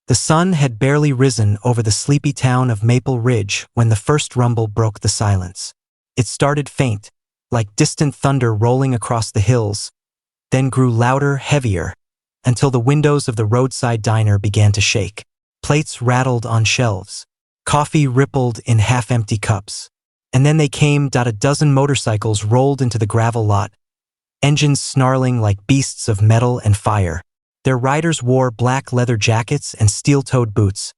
The sun had barely risen over the sleepy town of Maple Ridge when the first rumble broke the silence. It started faint, like distant thunder rolling across the hills, then grew louder, heavier, until the windows of the roadside diner began to shake. Plates rattled on shelves. Coffee rippled in half-empty cups. And then they came. A dozen motorcycles rolled into the gravel lot, engines snarling like beasts of metal and fire. Their riders wore black leather jackets and steel-toed boots,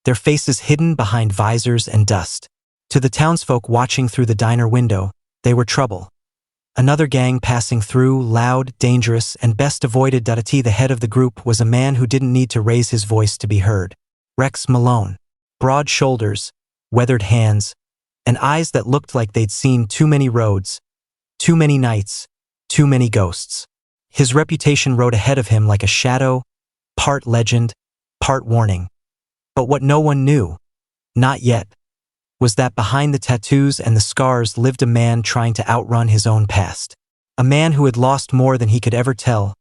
their faces hidden behind visors and dust. To the townsfolk watching through the diner window, they were trouble. Another gang passing through, loud, dangerous, and best avoided. The head of the group was a man who didn't need to raise his voice to be heard. Rex Malone. Broad shoulders, weathered hands, and eyes that looked like they'd seen too many roads, too many nights, too many ghosts. His reputation rode ahead of him like a shadow, part legend, part warning. But what no one knew, not yet, was that behind the tattoos and the scars lived a man trying to outrun his own past. A man who had lost more than he could ever tell,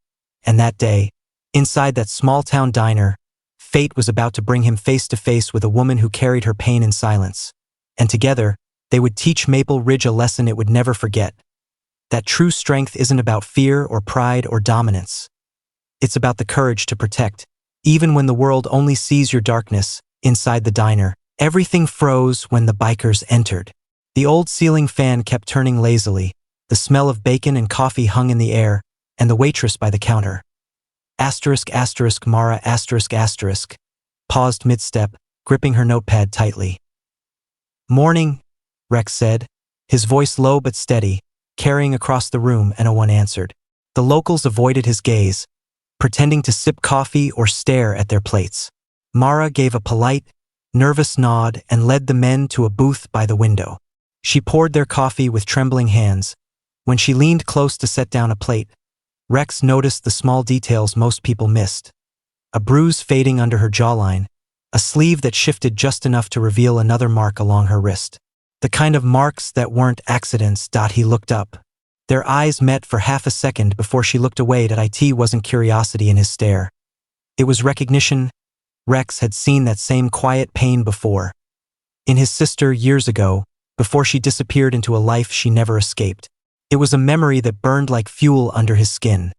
and that day, inside that small-town diner, fate was about to bring him face to face with a woman who carried her pain in silence. And together, they would teach Maple Ridge a lesson it would never forget. That true strength isn't about fear or pride or dominance. It's about the courage to protect, even when the world only sees your darkness. Inside the diner, everything froze when the bikers entered. The old ceiling fan kept turning lazily, the smell of bacon and coffee hung in the air, and the waitress by the counter. Mara paused mid-step, gripping her notepad tightly. "Morning," Rex said, his voice low but steady, carrying across the room, and no one answered. The locals avoided his gaze, pretending to sip coffee or stare at their plates. Mara gave a polite, nervous nod and led the men to a booth by the window. She poured their coffee with trembling hands. When she leaned close to set down a plate, Rex noticed the small details most people missed. A bruise fading under her jawline, a sleeve that shifted just enough to reveal another mark along her wrist. The kind of marks that weren't accidents. He looked up. Their eyes met for half a second before she looked away. It wasn't curiosity in his stare. It was recognition. Rex had seen that same quiet pain before. In his sister years ago, before she disappeared into a life she never escaped. It was a memory that burned like fuel under his skin.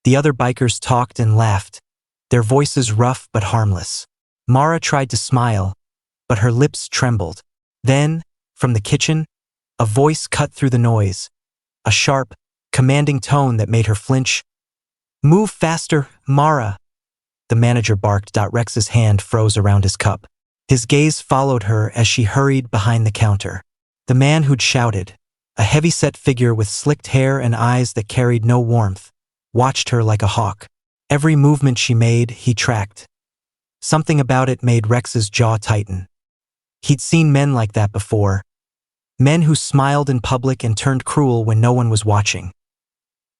The other bikers talked and laughed, their voices rough but harmless. Mara tried to smile, but her lips trembled. Then, from the kitchen, a voice cut through the noise, a sharp, commanding tone that made her flinch. "Move faster, Mara," the manager barked. Rex's hand froze around his cup. His gaze followed her as she hurried behind the counter. The man who'd shouted, a heavy-set figure with slicked hair and eyes that carried no warmth, watched her like a hawk. Every movement she made, he tracked. Something about it made Rex's jaw tighten. He'd seen men like that before. Men who smiled in public and turned cruel when no one was watching.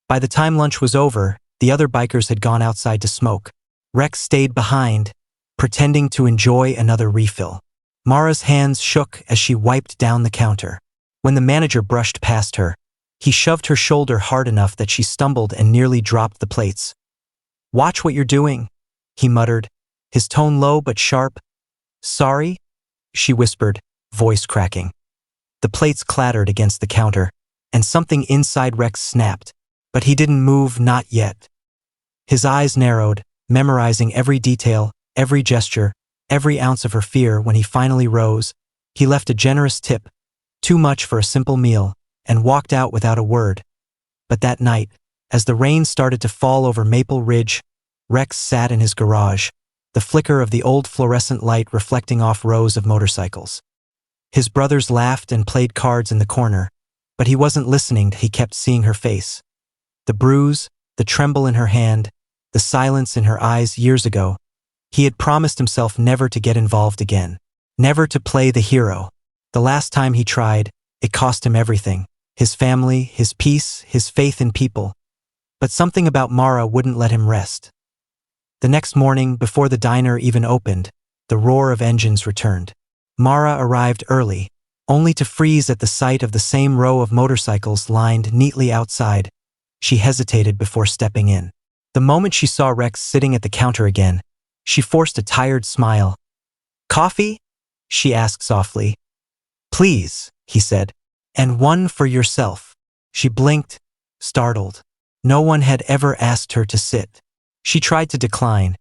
By the time lunch was over, the other bikers had gone outside to smoke. Rex stayed behind, pretending to enjoy another refill. Mara's hands shook as she wiped down the counter. When the manager brushed past her, he shoved her shoulder hard enough that she stumbled and nearly dropped the plates. "Watch what you're doing," he muttered, his tone low but sharp. "Sorry?" she whispered, voice cracking. The plates clattered against the counter, and something inside Rex snapped, but he didn't move, not yet. His eyes narrowed, memorizing every detail, every gesture, every ounce of her fear. When he finally rose, he left a generous tip, too much for a simple meal, and walked out without a word. But that night, as the rain started to fall over Maple Ridge, Rex sat in his garage, the flicker of the old fluorescent light reflecting off rows of motorcycles. His brothers laughed and played cards in the corner, but he wasn't listening. He kept seeing her face. The bruise, the tremble in her hand, the silence in her eyes. Years ago, he had promised himself never to get involved again, never to play the hero. The last time he tried, it cost him everything: his family, his peace, his faith in people. But something about Mara wouldn't let him rest. The next morning, before the diner even opened, the roar of engines returned. Mara arrived early, only to freeze at the sight of the same row of motorcycles lined neatly outside. She hesitated before stepping in. The moment she saw Rex sitting at the counter again, She forced a tired smile. "Coffee?" she asked softly. "Please," he said. "And one for yourself." She blinked, startled. No one had ever asked her to sit. She tried to decline,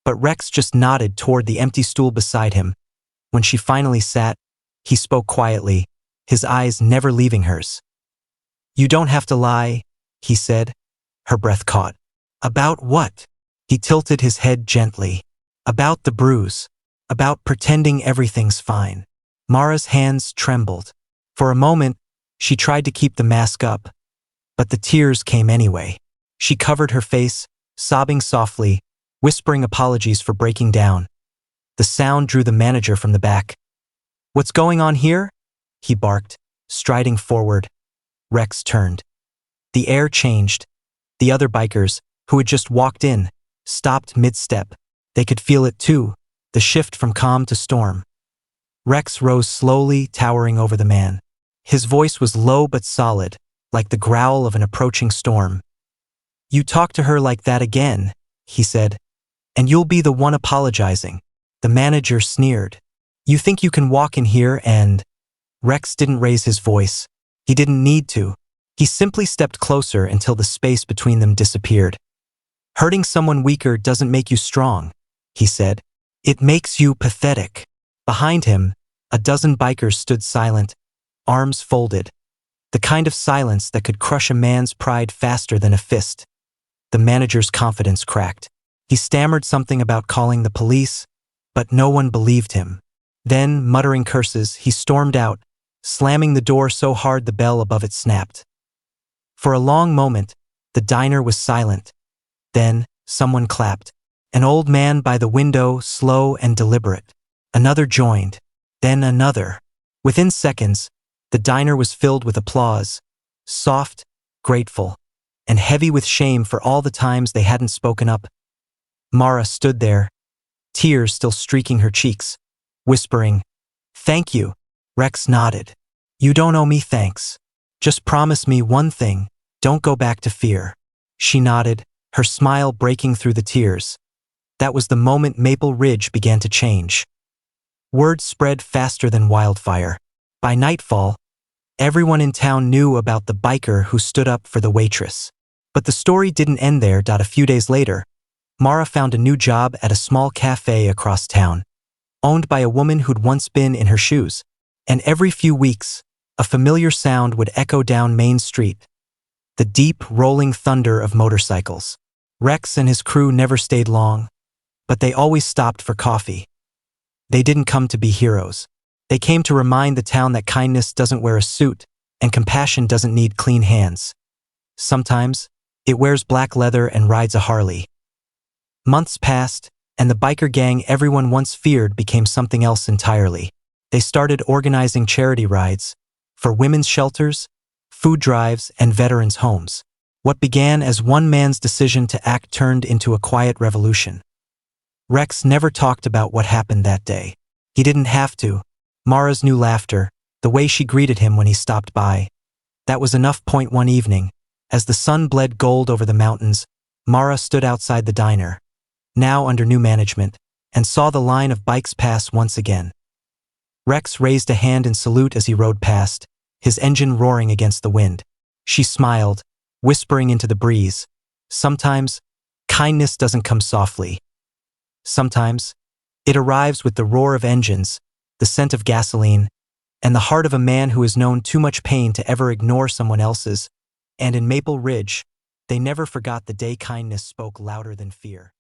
but Rex just nodded toward the empty stool beside him. When she finally sat, he spoke quietly, his eyes never leaving hers. "You don't have to lie," he said. Her breath caught. "About what?" He tilted his head gently. "About the bruise. About pretending everything's fine." Mara's hands trembled. For a moment, she tried to keep the mask up, but the tears came anyway. She covered her face, sobbing softly, whispering apologies for breaking down. The sound drew the manager from the back. "What's going on here?" he barked, striding forward. Rex turned. The air changed. The other bikers, who had just walked in, stopped mid-step. They could feel it too, the shift from calm to storm. Rex rose slowly, towering over the man. His voice was low but solid, like the growl of an approaching storm. "You talk to her like that again," he said, "and you'll be the one apologizing." The manager sneered. "You think you can walk in here and—" Rex didn't raise his voice. He didn't need to. He simply stepped closer until the space between them disappeared. "Hurting someone weaker doesn't make you strong," he said. "It makes you pathetic." Behind him, a dozen bikers stood silent, arms folded. The kind of silence that could crush a man's pride faster than a fist. The manager's confidence cracked. He stammered something about calling the police, but no one believed him. Then, muttering curses, he stormed out, slamming the door so hard the bell above it snapped. For a long moment, the diner was silent. Then, someone clapped. An old man by the window, slow and deliberate. Another joined. Then another. Within seconds, the diner was filled with applause, soft, grateful, and heavy with shame for all the times they hadn't spoken up. Mara stood there, tears still streaking her cheeks, whispering, "Thank you." Rex nodded. "You don't owe me thanks. Just promise me one thing, don't go back to fear." She nodded, her smile breaking through the tears. That was the moment Maple Ridge began to change. Word spread faster than wildfire. By nightfall, everyone in town knew about the biker who stood up for the waitress. But the story didn't end there. A few days later, Mara found a new job at a small cafe across town, owned by a woman who'd once been in her shoes. And every few weeks, a familiar sound would echo down Main Street, the deep, rolling thunder of motorcycles. Rex and his crew never stayed long, but they always stopped for coffee. They didn't come to be heroes. They came to remind the town that kindness doesn't wear a suit and compassion doesn't need clean hands. Sometimes, it wears black leather and rides a Harley. Months passed, and the biker gang everyone once feared became something else entirely. They started organizing charity rides for women's shelters, food drives, and veterans' homes. What began as one man's decision to act turned into a quiet revolution. Rex never talked about what happened that day. He didn't have to. Mara's new laughter, the way she greeted him when he stopped by. That was enough. One evening, as the sun bled gold over the mountains, Mara stood outside the diner, now under new management, and saw the line of bikes pass once again. Rex raised a hand in salute as he rode past, his engine roaring against the wind. She smiled, whispering into the breeze, "Sometimes, kindness doesn't come softly. Sometimes, it arrives with the roar of engines, the scent of gasoline, and the heart of a man who has known too much pain to ever ignore someone else's." And in Maple Ridge, they never forgot the day kindness spoke louder than fear.